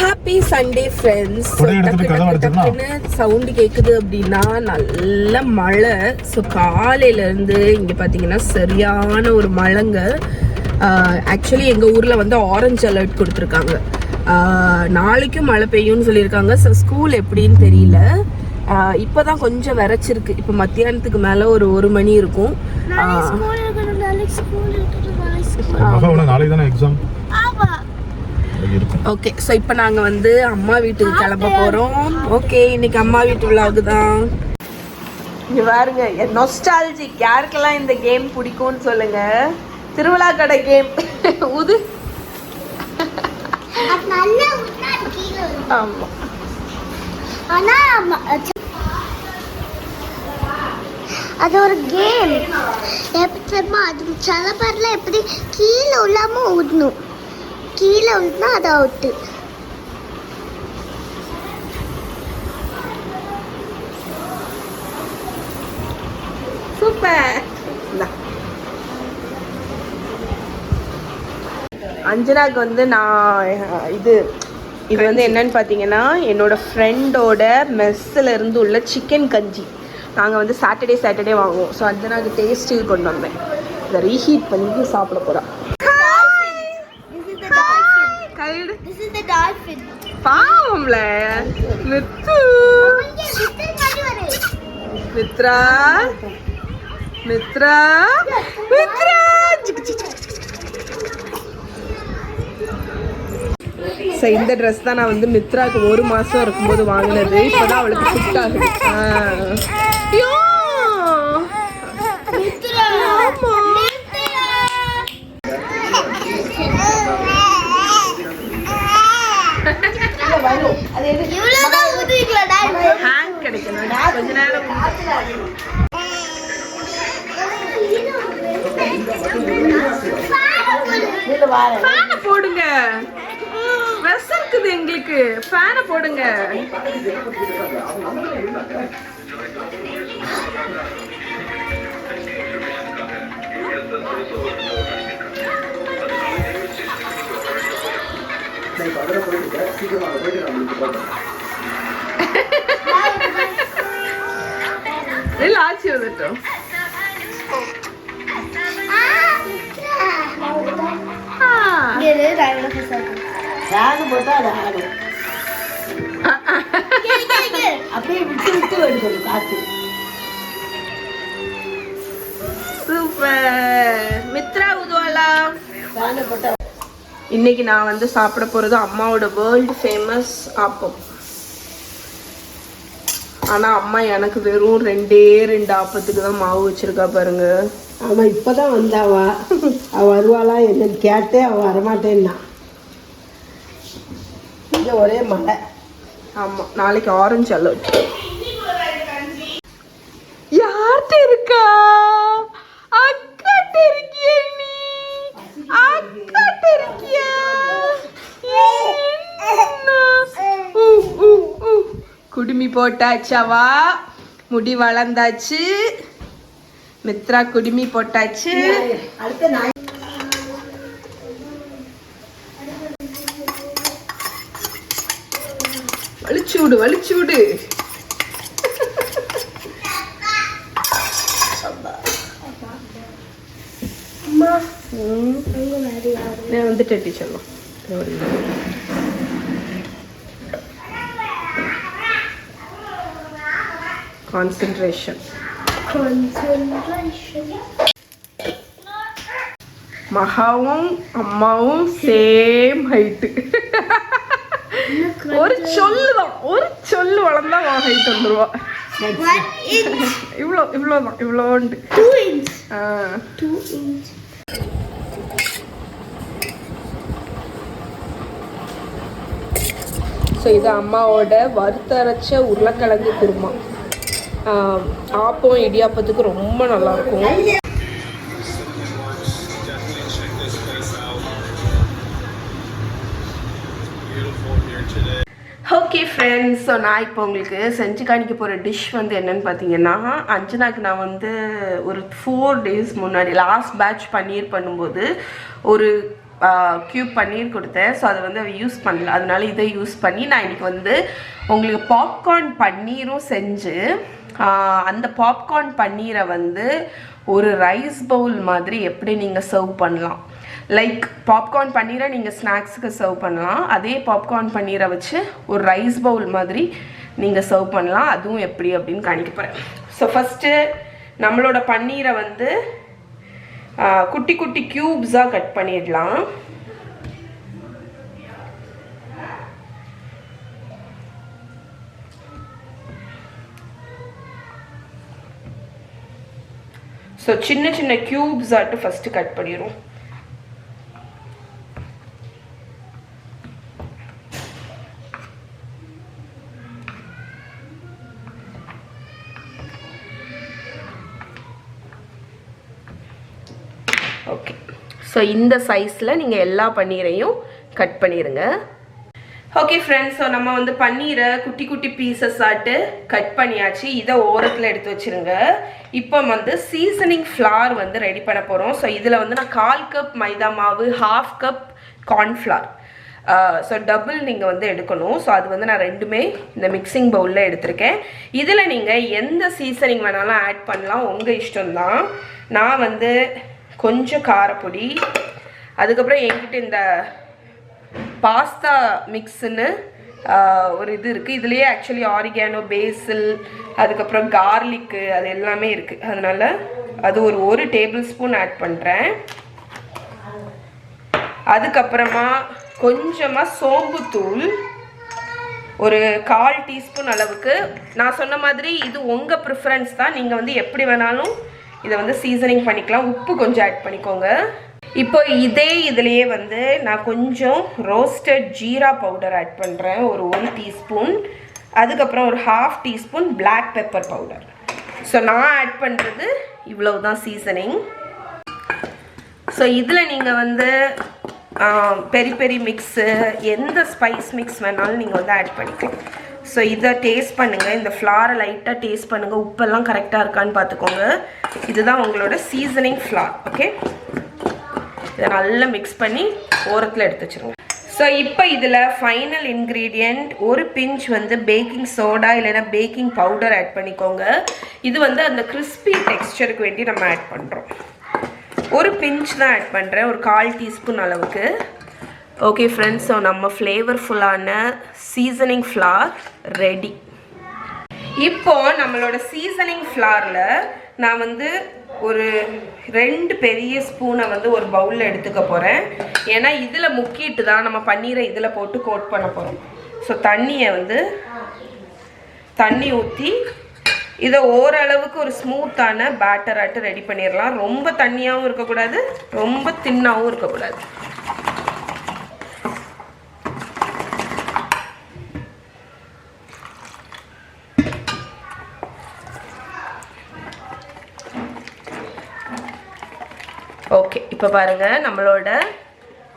Happy Sunday friends. Sound கேட்குது அப்படின்னா நல்ல மழை. ஸோ காலையிலேருந்து இங்கே பார்த்தீங்கன்னா சரியான ஒரு மழைங்க. ஆக்சுவலி எங்கள் ஊரில் வந்து ஆரஞ்சு அலர்ட் கொடுத்துருக்காங்க. நாளைக்கும் மழை பெய்யும்னு சொல்லியிருக்காங்க. ஸோ ஸ்கூல் எப்படின்னு தெரியல. இப்போதான் கொஞ்சம் விரைச்சிருக்கு. இப்போ மத்தியானத்துக்கு மேலே ஒரு மணி இருக்கும். ஓகே, ஸோ இப்போ நாங்கள் வந்து அம்மா வீட்டுக்கு கிளம்ப போகிறோம். ஓகே, இன்னைக்கு அம்மா வீட்டு விலாக் தான். இங்கே பாருங்க, நொஸ்டாலஜிக். யாருக்கெல்லாம் இந்த கேம் பிடிக்கும்னு சொல்லுங்க. திருவிழா கடை கேம். ஊது. அது ஒரு கேம். எப்படிமா அது சில பேர்ல எப்படி கீழே உள்ளாம ஊடணும். கீழே ஊட்டினா அது அவுட்டு. சூப்பர். அஞ்சனாக்கு வந்து நான் இது வந்து என்னன்னு பார்த்தீங்கன்னா, என்னோட ஃப்ரெண்டோட மெஸ்ஸில் இருந்து உள்ள சிக்கன் கஞ்சி நாங்கள் வந்து சாட்டர்டே வாங்குவோம். ஸோ அஞ்சனாக்கு டேஸ்ட்டு கொண்டு வந்தேன். இதை ரீஹீட் பண்ணி சாப்பிட போகிறேன். பாவம்ல மித்ரா மித்ரா மித்ரா மித்ரா. ஸோ இந்த ட்ரெஸ் தான் நான் வந்து மித்ராவுக்கு 1 மாதம் இருக்கும்போது வாங்கினது. இப்போதான் அவளுக்கு ஃபிட் ஆகுது. கொஞ்ச நேரம் போடுங்க. ட்ரெஸ் இருக்குது எங்களுக்கு. ஃபேனை போடுங்க. இல்ல ஆச்சு வந்துட்டோம். சூப்பர். மித்ரா உதுவாலா. இன்னைக்கு நான் வந்து சாப்பிட போறது அம்மாவோட வேர்ல்டு ஃபேமஸ் ஆப்பம். ஆனா அம்மா எனக்கு வெறும் 2 ஆப்பத்துக்கு தான் மாவு வச்சிருக்கா பாருங்க. ஆமா, இப்பதான் வந்தாவா. அவ வருவாளா என்னன்னு கேட்டே அவ வரமாட்டேன்னா. இங்க ஒரே மழை. ஆமா, நாளைக்கு ஆரஞ்சு அலர்ட். யார்கிட்ட இருக்கா? அக்காட்ட இருக்கியா நீ? அக்காட்ட இருக்கியா? குடுமி போட்டாச்சாவா? முடி வளர்ந்தாச்சு. மித்ரா குடுமி போட்டாச்சு. வலிச்சு விடு. நான் வந்துட்டு டீச்சர்லாம் கான்சென்ட்ரேஷன். மகாவும் அம்மாவும் சேம் ஹைட்டு. ஒரு சொல்லு வளர்ந்தா ஹைட் வந்துருவா. இவ்வளோண்டு. ஸோ இது அம்மாவோட வறுத்தரைச்ச உருளைக்கிழங்கு குருமா. ஆப்பம் இடியாப்பத்துக்கு ரொம்ப நல்லாயிருக்கும். ஓகே ஃப்ரெண்ட்ஸ், ஸோ நான் இப்போ உங்களுக்கு செஞ்சு காணிக்க போகிற டிஷ் வந்து என்னென்னு பார்த்தீங்கன்னா, அஞ்சனாக்கு நான் வந்து ஒரு 4 days முன்னாடி லாஸ்ட் பேட்ச் பன்னீர் பண்ணும்போது ஒரு க்யூப் பன்னீர் கொடுத்தேன். ஸோ அதை வந்து அவள் யூஸ் பண்ணல, அதனால இதை யூஸ் பண்ணி நான் இன்றைக்கி வந்து உங்களுக்கு பாப்கார்ன் பன்னீரும் செஞ்சு அந்த பாப்கார்ன் பன்னீரை வந்து ஒரு ரைஸ் பவுல் மாதிரி எப்படி நீங்கள் சர்வ் பண்ணலாம். லைக் பாப்கார்ன் பன்னீரை நீங்கள் ஸ்நாக்ஸுக்கு சர்வ் பண்ணலாம், அதே பாப்கார்ன் பன்னீரை வச்சு ஒரு ரைஸ் பவுல் மாதிரி நீங்கள் சர்வ் பண்ணலாம். அதுவும் எப்படி அப்படின்னு காணிக்க போகிறேன். ஸோ ஃபஸ்ட்டு நம்மளோட பன்னீரை வந்து குட்டி குட்டி க்யூப்ஸாக கட் பண்ணிடலாம். ஸோ சின்ன சின்ன க்யூப்ஸாட்டு ஃபஸ்ட்டு கட் பண்ணிடுவோம். ஓகே, ஸோ இந்த சைஸில் நீங்கள் எல்லா பன்னீரையும் கட் பண்ணிடுங்க. ஓகே ஃப்ரெண்ட்ஸ், ஸோ நம்ம வந்து பன்னீரை குட்டி குட்டி பீசஸ் ஆட்டு கட் பண்ணியாச்சு. இதை ஓரத்தில் எடுத்து வச்சுருங்க. இப்போ வந்து சீசனிங் ஃப்ளார் வந்து ரெடி பண்ண போகிறோம். ஸோ இதில் வந்து நான் 1/4 கப் மைதா மாவு, 1/2 கப் கார்ன்ஃப்ளார், ஸோ டபுள் நீங்கள் வந்து எடுக்கணும். ஸோ அது வந்து நான் ரெண்டுமே இந்த மிக்சிங் பவுலில் எடுத்திருக்கேன். இதில் நீங்கள் எந்த சீசனிங் வேணாலும் ஆட் பண்ணலாம், உங்கள் இஷ்டம்தான். நான் வந்து கொஞ்சம் காரப்பொடி, அதுக்கப்புறம் என்கிட்ட இந்த பாஸ்தா மிக்ஸுன்னு ஒரு இது இருக்குது. இதுலேயே ஆக்சுவலி ஆரிகானோ, பேசில், அதுக்கப்புறம் கார்லிக்கு அது எல்லாமே இருக்குது. அதனால் அது ஒரு டேபிள் ஸ்பூன் ஆட் பண்ணுறேன். அதுக்கப்புறமா கொஞ்சமாக சோம்புத்தூள் ஒரு 1/4 டீஸ்பூன் அளவுக்கு. நான் சொன்ன மாதிரி இது உங்கள் ப்ரிஃபரன்ஸ் தான், நீங்கள் வந்து எப்படி வேணாலும் இதை வந்து சீசனிங் பண்ணிக்கலாம். உப்பு கொஞ்சம் ஆட் பண்ணிக்கோங்க. இப்போ இதே இதுலேயே வந்து நான் கொஞ்சம் ரோஸ்டட் ஜீரா பவுடர் ஆட் பண்ணுறேன், ஒரு 1 டீஸ்பூன். அதுக்கப்புறம் ஒரு 1/2 teaspoon black pepper powder. So நான் ஆட் பண்ணுறது இவ்வளவு தான் சீசனிங். ஸோ இதில் நீங்கள் வந்து பெரி பெரி மிக்ஸு, எந்த ஸ்பைஸ் மிக்ஸ் வேணாலும் நீங்கள் வந்து ஆட் பண்ணிக்கலாம். ஸோ இதை டேஸ்ட் பண்ணுங்கள், இந்த ஃப்ளாரை லைட்டாக டேஸ்ட் பண்ணுங்கள், உப்பெல்லாம் கரெக்டாக இருக்கான்னு பார்த்துக்கோங்க. இதுதான் உங்களோட சீசனிங் ஃப்ளார். ஓகே, இதை நல்லா மிக்ஸ் பண்ணி ஓரத்தில் எடுத்து வச்சுருங்க. ஸோ இப்போ இதில் ஃபைனல் இன்க்ரீடியண்ட் ஒரு பிஞ்ச் வந்து பேக்கிங் சோடா இல்லைன்னா பேக்கிங் பவுடர் ஆட் பண்ணிக்கோங்க. இது வந்து அந்த கிறிஸ்பி டெக்ஸ்சருக்கு வேண்டி நம்ம ஆட் பண்ணுறோம். ஒரு பிஞ்ச் தான் ஆட் பண்ணுறேன், ஒரு 1/4 டீஸ்பூன் அளவுக்கு. ஓகே ஃப்ரெண்ட்ஸ், ஸோ நம்ம ஃப்ளேவர்ஃபுல்லான சீசனிங் ஃப்ளார் ரெடி. இப்போ நம்மளோட சீசனிங் ஃப்ளாரில் நான் வந்து ஒரு 2 பெரிய ஸ்பூனை வந்து ஒரு பவுலில் எடுத்துக்க போகிறேன். ஏன்னா இதில் முக்கிட்டு தான் நம்ம பன்னீரை இதில் போட்டு கோட் பண்ண போகிறோம். ஸோ தண்ணி ஊற்றி இதை ஓரளவுக்கு ஒரு ஸ்மூத்தான பேட்டராட்டு ரெடி பண்ணிடலாம். ரொம்ப தண்ணியாகவும் இருக்கக்கூடாது, ரொம்ப தின்னாகவும் இருக்கக்கூடாது. ஓகே, இப்போ பாருங்கள் நம்மளோட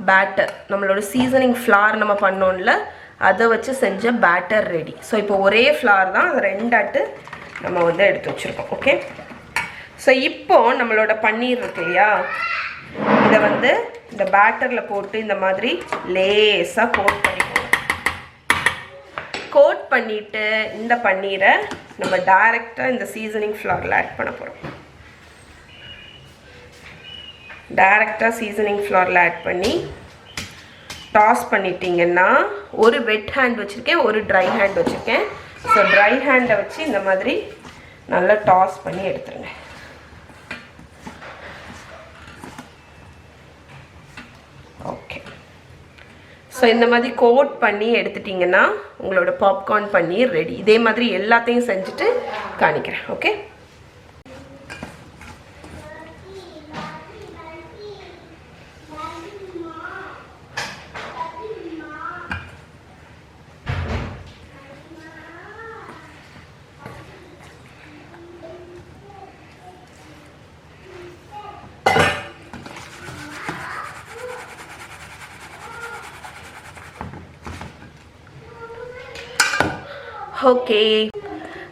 பேட்டர், நம்மளோட சீசனிங் ஃப்ளார் நம்ம பண்ணோம்ல, அதை வச்சு செஞ்ச பேட்டர் ரெடி. ஸோ இப்போ ஒரே ஃப்ளார் தான், அது 2 ஆட்டு நம்ம வந்து எடுத்து வச்சுருக்கோம். ஓகே, ஸோ இப்போ நம்மளோட பன்னீர் இருக்கு இல்லையா, இதை வந்து இந்த பேட்டரில் போட்டு இந்த மாதிரி லேஸாக கோட் பண்ணிக்கணும். கோட் பண்ணிவிட்டு இந்த பன்னீரை நம்ம டைரெக்டாக இந்த சீசனிங் ஃப்ளாரில் ஆட் பண்ண போகிறோம். டைரெக்டாக சீசனிங் ஃப்ளாரில் ஆட் பண்ணி டாஸ் பண்ணிட்டீங்கன்னா, ஒரு வெட் ஹேண்ட் வச்சுருக்கேன், ஒரு ட்ரை ஹேண்ட் வச்சுருக்கேன். ஸோ ட்ரை ஹேண்டை வச்சு இந்த மாதிரி நல்லா டாஸ் பண்ணி எடுத்துருங்க. ஓகே, ஸோ இந்த மாதிரி கோட் பண்ணி எடுத்துட்டிங்கன்னா உங்களோட பாப்கார்ன் பன்னீர் ரெடி. இதே மாதிரி எல்லாத்தையும் செஞ்சுட்டு காணிக்கிறேன். Okay, okay.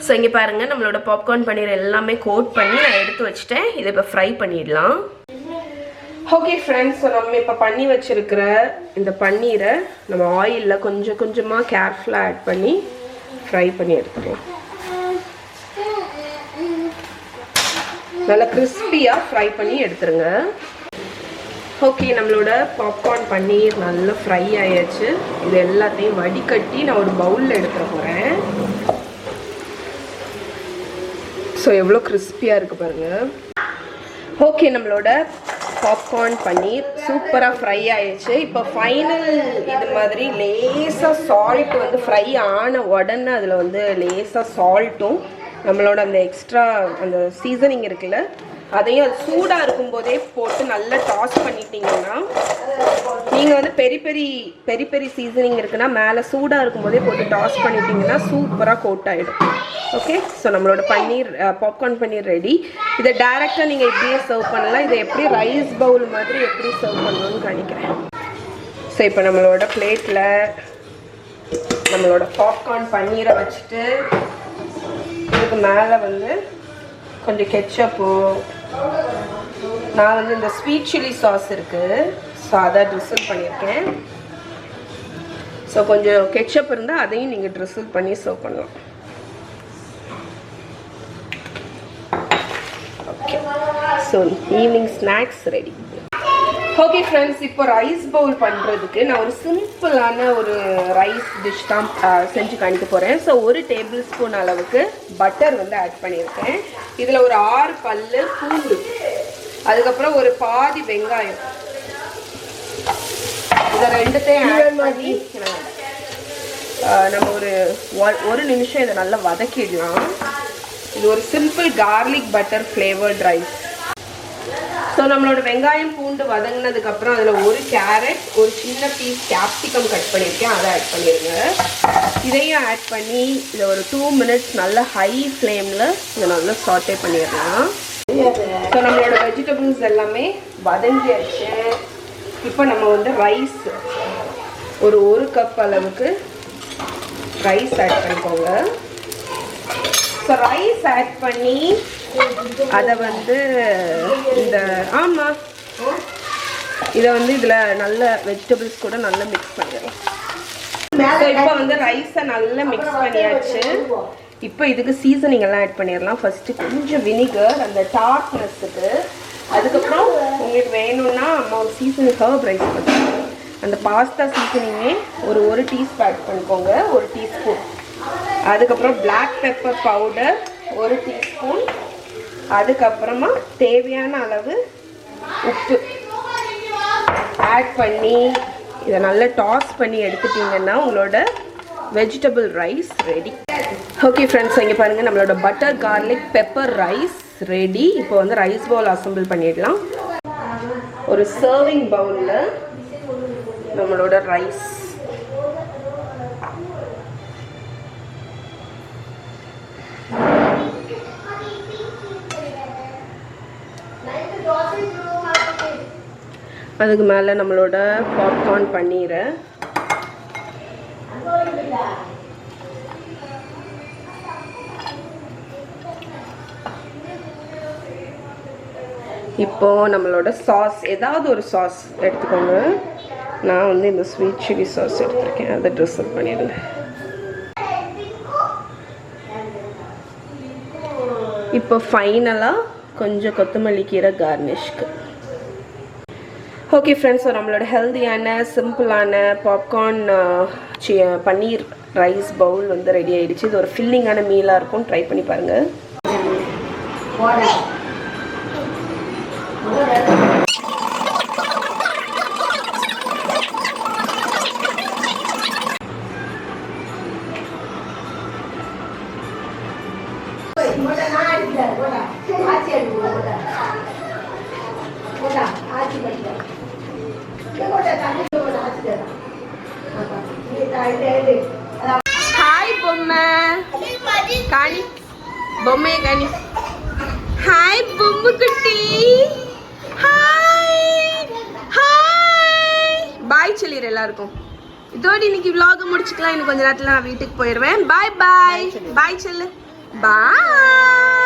ஸோ இங்கே பாருங்கள், நம்மளோட பாப்கார்ன் பன்னீர் எல்லாமே கோட் பண்ணி நான் எடுத்து வச்சுட்டேன். இதை இப்போ ஃப்ரை பண்ணிடலாம். ஓகே ஃப்ரெண்ட்ஸ், ஸோ நம்ம இப்போ பண்ணி வச்சிருக்கிற இந்த பன்னீரை நம்ம ஆயிலில் கொஞ்சம் கொஞ்சமாக கேர்ஃபுல்லாக ஆட் பண்ணி ஃப்ரை பண்ணி எடுத்துக்கலாம். நல்லா கிறிஸ்பியாக ஃப்ரை பண்ணி எடுத்துருங்க. ஓகே, நம்மளோட பாப்கார்ன் பன்னீர் நல்லா ஃப்ரை ஆயாச்சு. இது எல்லாத்தையும் வடிகட்டி நான் ஒரு பவுலில் எடுத்துட போகிறேன். ஸோ எவ்வளோ கிறிஸ்பியாக இருக்குது பாருங்கள். ஓகே, நம்மளோட பாப்கார்ன் பன்னீர் சூப்பராக ஃப்ரை ஆயிடுச்சு. இப்போ ஃபைனல் இது மாதிரி லேசாக சால்ட் வந்து ஃப்ரை ஆன உடனே அதில் வந்து லேசாக சால்ட்டும் நம்மளோட அந்த எக்ஸ்ட்ரா அந்த சீசனிங் இருக்குல்ல அதையும் அது சூடாக இருக்கும்போதே போட்டு நல்லா டாஸ் பண்ணிட்டீங்கன்னா, நீங்கள் வந்து பெரி பெரி சீசனிங் இருக்குன்னா மேலே சூடாக இருக்கும்போதே போட்டு டாஸ் பண்ணிட்டீங்கன்னா சூப்பராக கோட் ஆகிடும். ஓகே, ஸோ நம்மளோட பன்னீர் பாப்கார்ன் பன்னீர் ரெடி. இதை டைரெக்டாக நீங்கள் இப்படியே சர்வ் பண்ணலாம். இதை எப்படி ரைஸ் பவுல் மாதிரி எப்படி சர்வ் பண்ணணும்னு காணிக்கிறேன். ஸோ இப்போ நம்மளோட பிளேட்டில் நம்மளோட பாப்கார்ன் பன்னீரை வச்சுட்டு இதுக்கு மேலே வந்து கொஞ்சம் கெச்சப்போ, நான் வந்து இந்த ஸ்வீட் சில்லி சாஸ் இருக்குது, ஸோ அதை ட்ரிசில் பண்ணியிருக்கேன். ஸோ கொஞ்சம் கெச்சப் இருந்தால் அதையும் நீங்கள் ட்ரிசில் பண்ணி சர்வ் பண்ணலாம். Okay, so evening snacks ready. Okay friends, இப்போ ரைஸ் பவுல் பண்ணுறதுக்கு நான் ஒரு சிம்பிளான ஒரு ரைஸ் டிஷ் தான் செஞ்சு காணிக்க போகிறேன். ஸோ 1 டேபிள் ஸ்பூன் அளவுக்கு பட்டர் வந்து ஆட் பண்ணியிருக்கேன். இதில் ஒரு 6 பல்லு பூண்டு, அதுக்கப்புறம் ஒரு பாதி வெங்காயம், இதை ரெண்டுத்தையும் ஆட் பண்ணி நம்ம ஒரு நிமிஷம் இதை நல்லா வதக்கிடலாம். இது ஒரு simple garlic butter flavoured rice. So நம்மளோட வெங்காயம் பூண்டு வதங்கினதுக்கப்புறம் அதில் ஒரு கேரட், ஒரு சின்ன பீஸ் கேப்சிகம் கட் பண்ணியிருக்கேன், அதை ஆட் பண்ணிடுங்க. இதையும் ஆட் பண்ணி இதை ஒரு 2 மினிட்ஸ் நல்லா ஹை ஃப்ளேமில் இதை நல்லா சாட்டே பண்ணிடலாம். ஸோ நம்மளோட வெஜிடபிள்ஸ் எல்லாமே வதங்கியாச்சு. இப்போ நம்ம வந்து ரைஸ் ஒரு கப் அளவுக்கு ரைஸ் ஆட் பண்ணிக்கோங்க. ஸோ ரைஸ் ஆட் பண்ணி அதை வந்து இதை வந்து இதில் நல்ல வெஜிடபிள்ஸ் கூட நல்லா மிக்ஸ் பண்ணிடலாம். ஸோ இப்போ வந்து ரைஸை நல்லா மிக்ஸ் பண்ணியாச்சு. இப்போ இதுக்கு சீசனிங் எல்லாம் ஆட் பண்ணிடலாம். ஃபஸ்ட்டு கொஞ்சம் வினிகர் அந்த டார்க்னஸுக்கு, அதுக்கப்புறம் உங்களுக்கு வேணும்னா அம்மா ஒரு சீசனிங் ஹர்ப் ரைஸ் பண்ணுறாங்க, அந்த பாஸ்தா சீசனிங்கே ஒரு டீஸ்பூன் ஆட் பண்ணிக்கோங்க, 1 டீஸ்பூன். அதுக்கப்புறம் பிளாக் பெப்பர் பவுடர் 1 டீஸ்பூன். அதுக்கப்புறமா தேவையான அளவு உப்பு ஆட் பண்ணி இதை நல்லா டாஸ் பண்ணி எடுத்துட்டிங்கன்னா உங்களோட vegetable rice ready. Okay friends, இங்கே பாருங்கள், நம்மளோட butter garlic pepper rice ready. இப்போ வந்து ரைஸ் பவுல் அசம்பிள் பண்ணிடலாம். ஒரு சர்விங் பவுலில் நம்மளோட ரைஸ், அதுக்கு மேலே நம்மளோட பாப்கார்ன் பன்னீரை, இப்போது நம்மளோட சாஸ் ஏதாவது ஒரு சாஸ் எடுத்துக்கோங்க. நான் வந்து இந்த ஸ்வீட் சில்லி சாஸ் எடுத்துருக்கேன், அதை ட்ரிசல் பண்ணிடுங்க. இப்போ ஃபைனலாக கொஞ்சம் கொத்தமல்லி கீரை கார்னிஷ்க்கு. ஓகே ஃப்ரெண்ட்ஸ், ஸோ நம்மளோட ஹெல்தியான சிம்பிளான பாப்கார்ன் பன்னீர் ரைஸ் பவுல் வந்து ரெடி ஆகிடுச்சு. இது ஒரு ஃபில்லிங்கான மீலாக இருக்கும், ட்ரை பண்ணி பாருங்கள். ஹாய் பொம்மை காணி, பொம்மையை காணி. ஹாய் பொம்மை குட்டி, ஹாய் ஹாய். பாய் சொல்லிடு எல்லாருக்கும். இதோடு இன்னைக்கு vlog முடிச்சுக்கலாம். இன்னும் கொஞ்ச நேரத்தில் நான் வீட்டுக்கு போயிடுவேன். பாய் பாய் பாய் சொல்லு. பாய்.